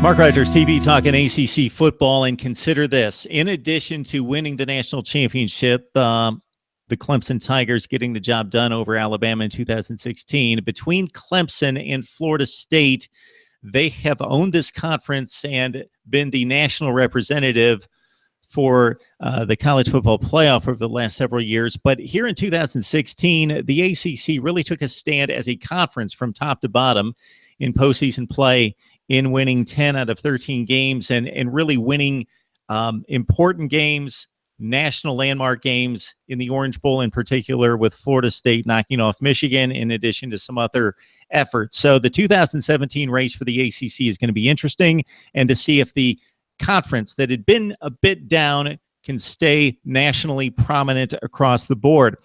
Mark Rogers TV talking ACC football, and consider this. In addition to winning the national championship, the Clemson Tigers getting the job done over Alabama in 2016, between Clemson and Florida State, they have owned this conference and been the national representative for the college football playoff over the last several years. But here in 2016, the ACC really took a stand as a conference from top to bottom in postseason play, in winning 10 out of 13 games and really winning important games, national landmark games in the Orange Bowl in particular, with Florida State knocking off Michigan in addition to some other efforts. So the 2017 race for the ACC is going to be interesting, and to see if the conference that had been a bit down can stay nationally prominent across the board.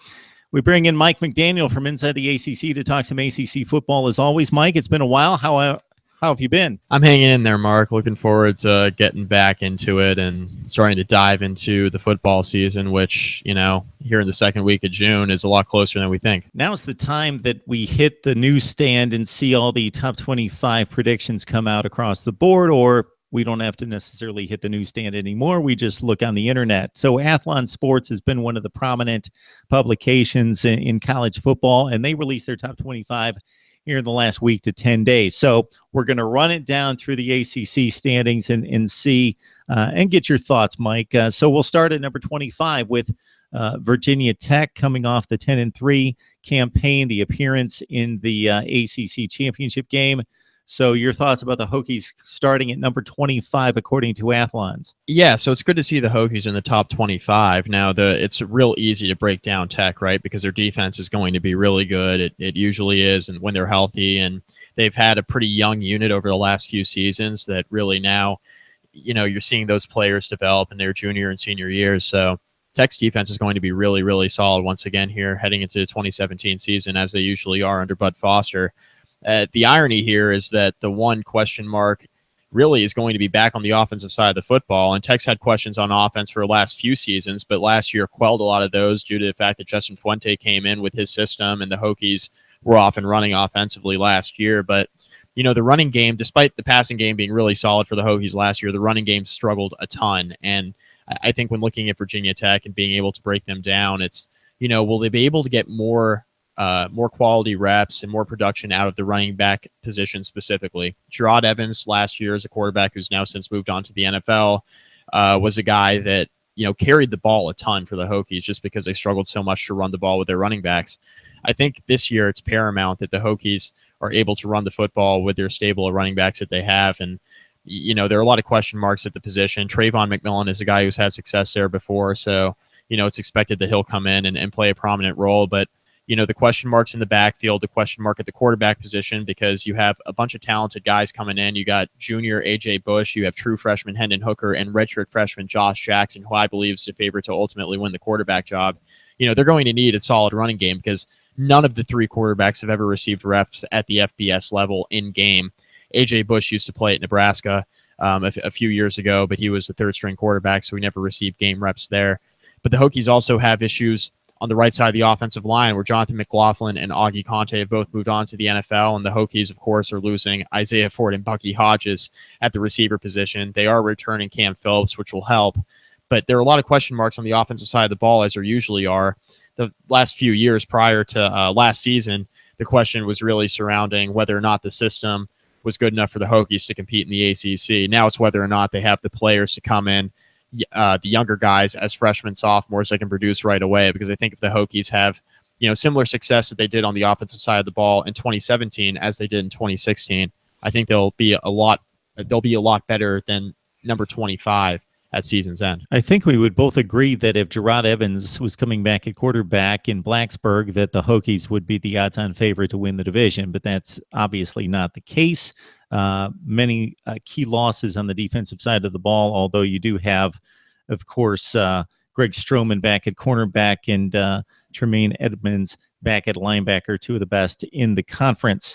We bring in Mike McDaniel from inside the ACC to talk some ACC football. As always, Mike, it's been a while. How have you been? I'm hanging in there, Mark. Looking forward to getting back into it and starting to dive into the football season, which, here in the second week of June is a lot closer than we think. Now's the time that we hit the newsstand and see all the top 25 predictions come out across the board, or we don't have to necessarily hit the newsstand anymore. We just look on the internet. So Athlon Sports has been one of the prominent publications in college football, and they released their top 25 here in the last week to 10 days. So we're going to run it down through the ACC standings and see and get your thoughts, Mike. So we'll start at number 25 with Virginia Tech coming off the 10-3 campaign, the appearance in the ACC championship game. So your thoughts about the Hokies starting at number 25 according to Athlon's? Yeah, so it's good to see the Hokies in the top 25. Now, it's real easy to break down Tech, right? Because their defense is going to be really good. It usually is, and when they're healthy, and they've had a pretty young unit over the last few seasons that really now, you're seeing those players develop in their junior and senior years. So Tech's defense is going to be really, really solid once again here heading into the 2017 season, as they usually are under Bud Foster. The irony here is that the one question mark really is going to be back on the offensive side of the football. And Tech's had questions on offense for the last few seasons, but last year quelled a lot of those due to the fact that Justin Fuente came in with his system, and the Hokies were off and running offensively last year. But, the running game, despite the passing game being really solid for the Hokies last year, the running game struggled a ton. And I think when looking at Virginia Tech and being able to break them down, it's, will they be able to get more quality reps and more production out of the running back position specifically? Gerard Evans last year, as a quarterback who's now since moved on to the NFL, was a guy that, carried the ball a ton for the Hokies just because they struggled so much to run the ball with their running backs. I think this year it's paramount that the Hokies are able to run the football with their stable of running backs that they have. And, there are a lot of question marks at the position. Trayvon McMillan is a guy who's had success there before. So, it's expected that he'll come in and play a prominent role. But the question marks in the backfield, the question mark at the quarterback position, because you have a bunch of talented guys coming in. You got junior A.J. Bush, you have true freshman Hendon Hooker, and redshirt freshman Josh Jackson, who I believe is the favorite to ultimately win the quarterback job. They're going to need a solid running game because none of the three quarterbacks have ever received reps at the FBS level in game. A.J. Bush used to play at Nebraska a few years ago, but he was the third-string quarterback, so he never received game reps there. But the Hokies also have issues on the right side of the offensive line, where Jonathan McLaughlin and Augie Conte have both moved on to the NFL, and the Hokies, of course, are losing Isaiah Ford and Bucky Hodges at the receiver position. They are returning Cam Phillips, which will help, but there are a lot of question marks on the offensive side of the ball, as there usually are. The last few years prior to last season, the question was really surrounding whether or not the system was good enough for the Hokies to compete in the ACC. Now it's whether or not they have the players to come in, the younger guys as freshmen, sophomores, that can produce right away. Because I think if the Hokies have, similar success that they did on the offensive side of the ball in 2017 as they did in 2016, I think they'll be a lot better than number 25 at season's end. I think we would both agree that if Gerard Evans was coming back at quarterback in Blacksburg, that the Hokies would be the odds-on favorite to win the division, but that's obviously not the case. Many key losses on the defensive side of the ball, although you do have, of course, Greg Stroman back at cornerback and Tremaine Edmonds back at linebacker, two of the best in the conference.